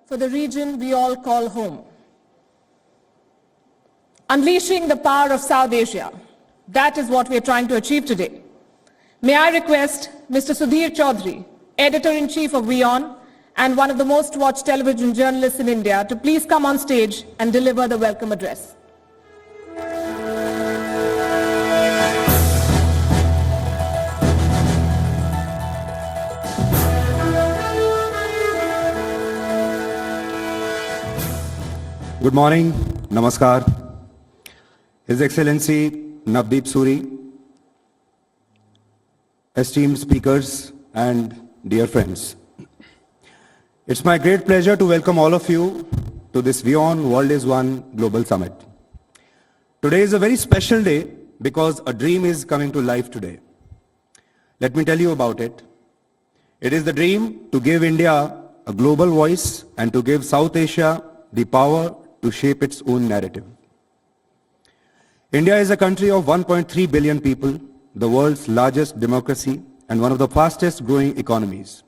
for the region we all call home. Unleashing the power of South Asia, that is what we are trying to achieve today. May I request Mr. Sudhir Chaudhary, Editor-in-Chief of Wion and one of the most watched television journalists in India, to please come on stage and deliver the welcome address. Good morning, Namaskar. His Excellency Navdeep Suri, esteemed speakers and dear friends. It's my great pleasure to welcome all of you to this Wion World is One Global Summit. Today is a very special day because a dream is coming to life today. Let me tell you about it. It is the dream to give India a global voice and to give South Asia the power to shape its own narrative. India is a country of 1.3 billion people, the world's largest democracy and one of the fastest growing economies.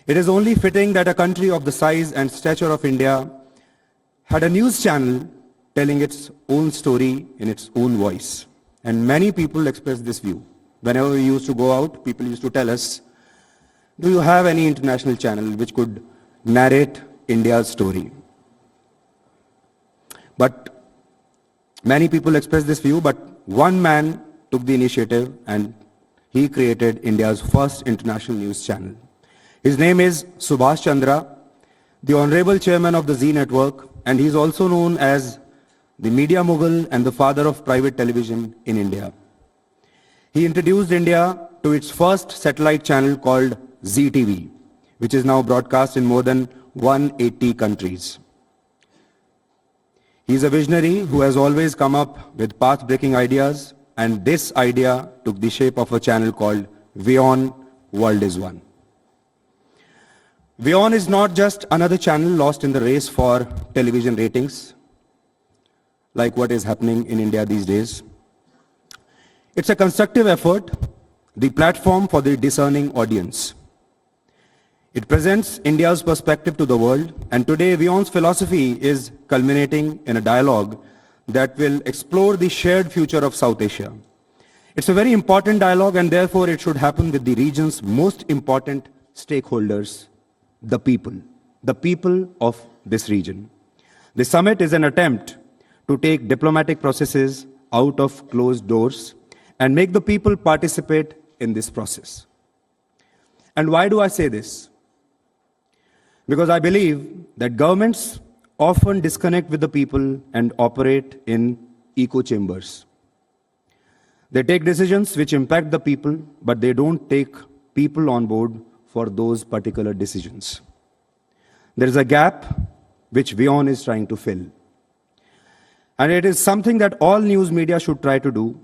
It is only fitting that a country of the size and stature of India had a news channel telling its own story in its own voice. And many people express this view. Whenever we used to go out, people used to tell us, do you have any international channel which could narrate India's story? But many people express this view, but one man took the initiative and he created India's first international news channel. His name is Subhash Chandra, the Honorable Chairman of the Zee Network, and he is also known as the media mogul and the father of private television in India. He introduced India to its first satellite channel called Zee TV, which is now broadcast in more than 180 countries. He is a visionary who has always come up with path-breaking ideas, and this idea took the shape of a channel called Wion World is One. Wion is not just another channel lost in the race for television ratings, like what is happening in India these days. It's a constructive effort, the platform for the discerning audience. It presents India's perspective to the world, and today Wion's philosophy is culminating in a dialogue that will explore the shared future of South Asia. It's a very important dialogue, and therefore it should happen with the region's most important stakeholders, the people of this region. The summit is an attempt to take diplomatic processes out of closed doors and make the people participate in this process. And why do I say this? Because I believe that governments often disconnect with the people and operate in echo chambers. They take decisions which impact the people, but they don't take people on board for those particular decisions. There is a gap which Wion is trying to fill. And it is something that all news media should try to do.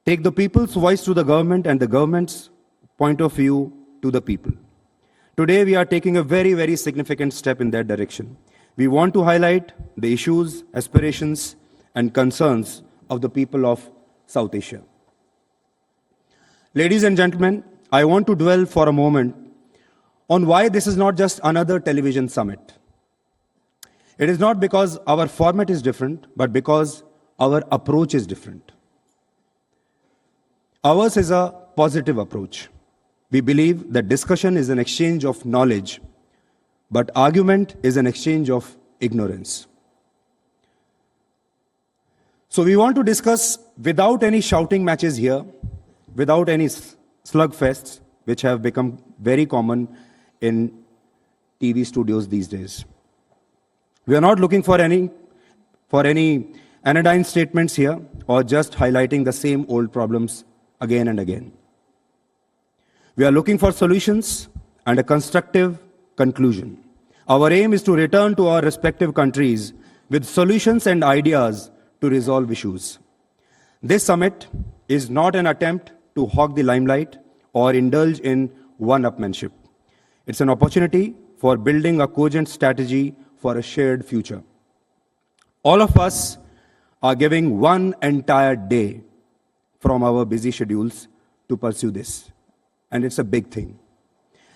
Take the people's voice to the government and the government's point of view to the people. Today we are taking a very, very significant step in that direction. We want to highlight the issues, aspirations, and concerns of the people of South Asia. Ladies and gentlemen, I want to dwell for a moment on why this is not just another television summit. It is not because our format is different, but because our approach is different. Ours is a positive approach. We believe that discussion is an exchange of knowledge, but argument is an exchange of ignorance. So we want to discuss without any shouting matches here, without any slugfests, which have become very common in TV studios these days. We are not looking for any anodyne statements here or just highlighting the same old problems again and again. We are looking for solutions and a constructive conclusion. Our aim is to return to our respective countries with solutions and ideas to resolve issues. This summit is not an attempt to hog the limelight or indulge in one-upmanship. It's an opportunity for building a cogent strategy for a shared future. All of us are giving one entire day from our busy schedules to pursue this. And it's a big thing.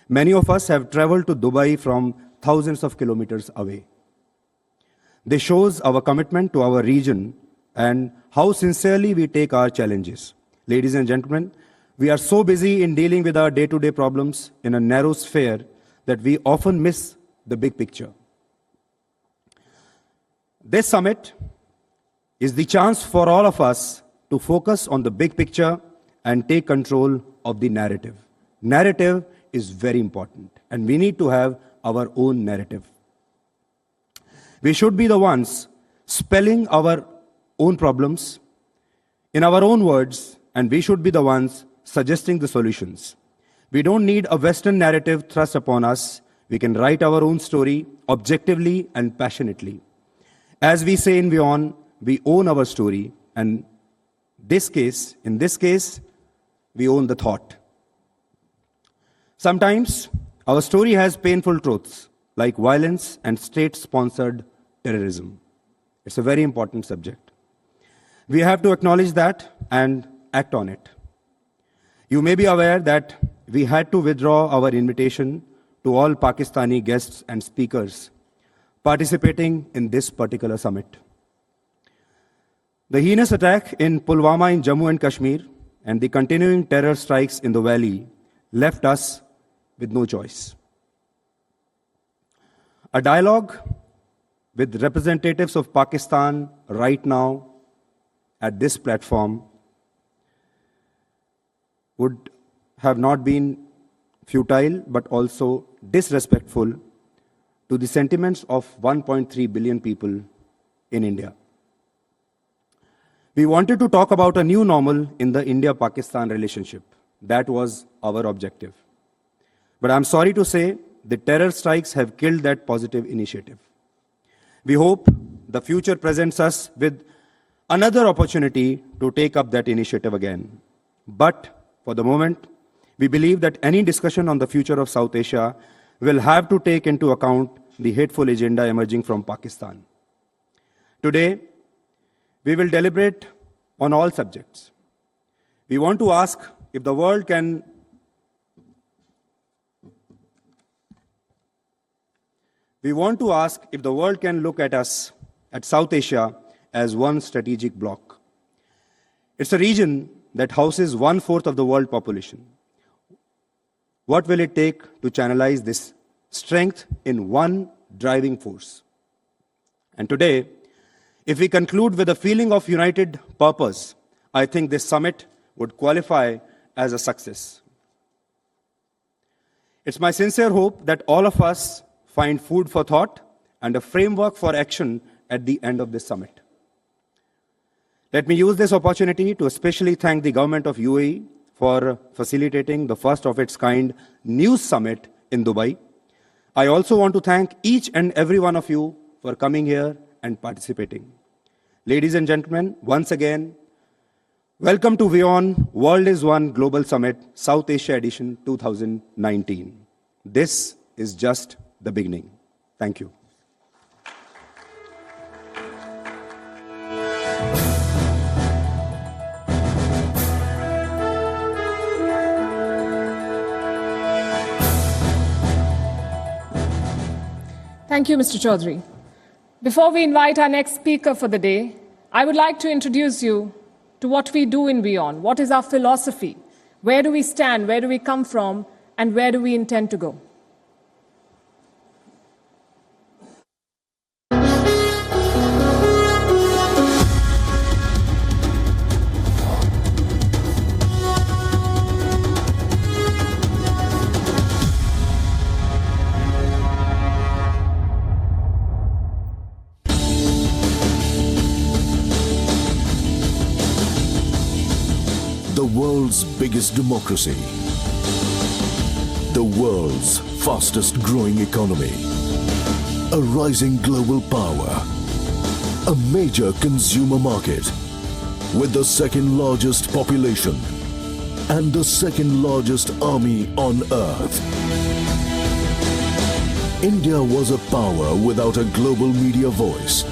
Many of us have traveled to Dubai from thousands of kilometers away. This shows our commitment to our region and how sincerely we take our challenges. Ladies and gentlemen, we are so busy in dealing with our day-to-day problems in a narrow sphere that we often miss the big picture. This summit is the chance for all of us to focus on the big picture and take control of the narrative. Narrative is very important, and we need to have our own narrative. We should be the ones spelling our own problems in our own words, and we should be the ones suggesting the solutions. We don't need a Western narrative thrust upon us. We can write our own story objectively and passionately. As we say in Wion, we own our story, and in this case, we own the thought. Sometimes our story has painful truths like violence and state-sponsored terrorism. It's a very important subject. We have to acknowledge that and act on it. You may be aware that we had to withdraw our invitation to all Pakistani guests and speakers participating in this particular summit. The heinous attack in Pulwama in Jammu and Kashmir and the continuing terror strikes in the valley left us with no choice. A dialogue with representatives of Pakistan right now at this platform would have not been futile but also disrespectful to the sentiments of 1.3 billion people in India. We wanted to talk about a new normal in the India-Pakistan relationship. That was our objective. But I'm sorry to say, the terror strikes have killed that positive initiative. We hope the future presents us with another opportunity to take up that initiative again. But for the moment, we believe that any discussion on the future of South Asia will have to take into account the hateful agenda emerging from Pakistan. Today, we will deliberate on all subjects. We want to ask if the world can look at us, at South Asia, as one strategic bloc. It's a region that houses 1/4 of the world population. What will it take to channelize this strength in one driving force? And today, if we conclude with a feeling of united purpose, I think this summit would qualify as a success. It's my sincere hope that all of us find food for thought and a framework for action at the end of this summit. Let me use this opportunity to especially thank the government of UAE for facilitating the first of its kind news summit in Dubai. I also want to thank each and every one of you for coming here and participating. Ladies and gentlemen, once again, welcome to Wion World is One Global Summit, South Asia Edition 2019. This is just the beginning. Thank you. Thank you, Mr. Chaudhary. Before we invite our next speaker for the day, I would like to introduce you to what we do in Wion. What is our philosophy? Where do we stand? Where do we come from? And where do we intend to go? The world's biggest democracy, the world's fastest growing economy, a rising global power, a major consumer market with the second largest population and the second largest army on earth. India was a power without a global media voice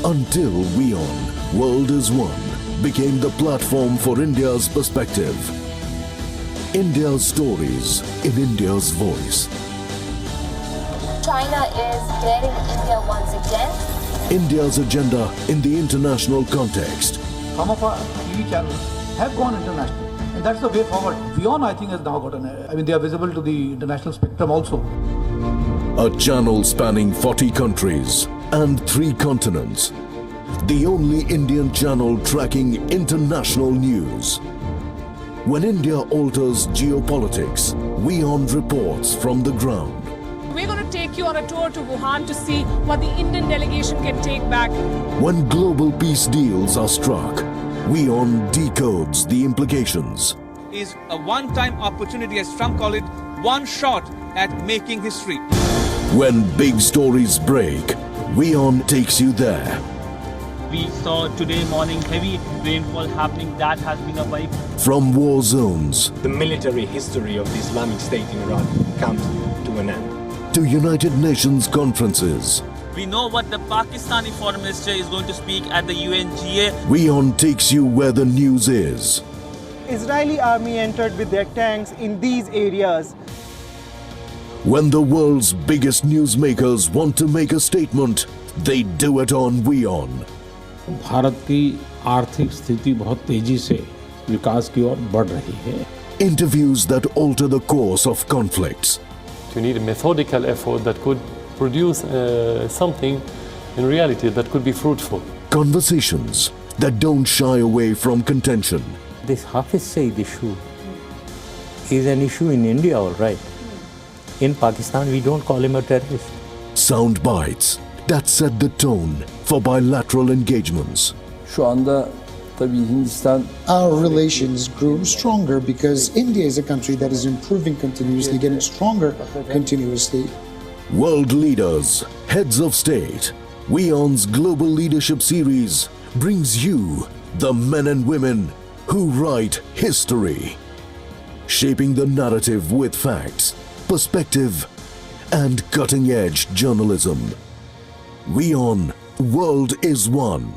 until Wion World is One became the platform for India's perspective. India's stories in India's voice. China is daring India once again. India's agenda in the international context. Some of our TV channels have gone international, and that's the way forward. Wion, I think, has now got they are visible to the international spectrum also. A channel spanning 40 countries and 3 continents. The only Indian channel tracking international news. When India alters geopolitics, Wion reports from the ground. We're going to take you on a tour to Wuhan to see what the Indian delegation can take back. When global peace deals are struck, Wion decodes the implications. Is a one-time opportunity, as Trump called it, one shot at making history. When big stories break, Wion takes you there. We saw today morning heavy rainfall happening. That has been a wipe. From war zones The military history of the Islamic State in Iraq comes to an end. to United Nations conferences, We know what the Pakistani foreign minister is going to speak at the UNGA. Wion takes you where the news is. Israeli army entered with their tanks in these areas. When the world's biggest newsmakers want to make a statement, they do it on Wion. Bharat की आर्थिक स्थिति बहुत तेजी से विकास की ओर बढ़ रही है. Interviews that alter the course of conflicts. You need a methodical effort that could produce something in reality that could be fruitful. Conversations that don't shy away from contention. This Hafiz Saeed issue is an issue in India, all right. In Pakistan, we don't call him a terrorist. Sound bites that set the tone for bilateral engagements. Şu anda tabii Hindistan Our relations grew stronger because India is a country that is improving continuously, getting stronger continuously. World leaders, heads of state, Wion's Global Leadership Series brings you the men and women who write history, shaping the narrative with facts, perspective, and cutting-edge journalism. Wion, World is One.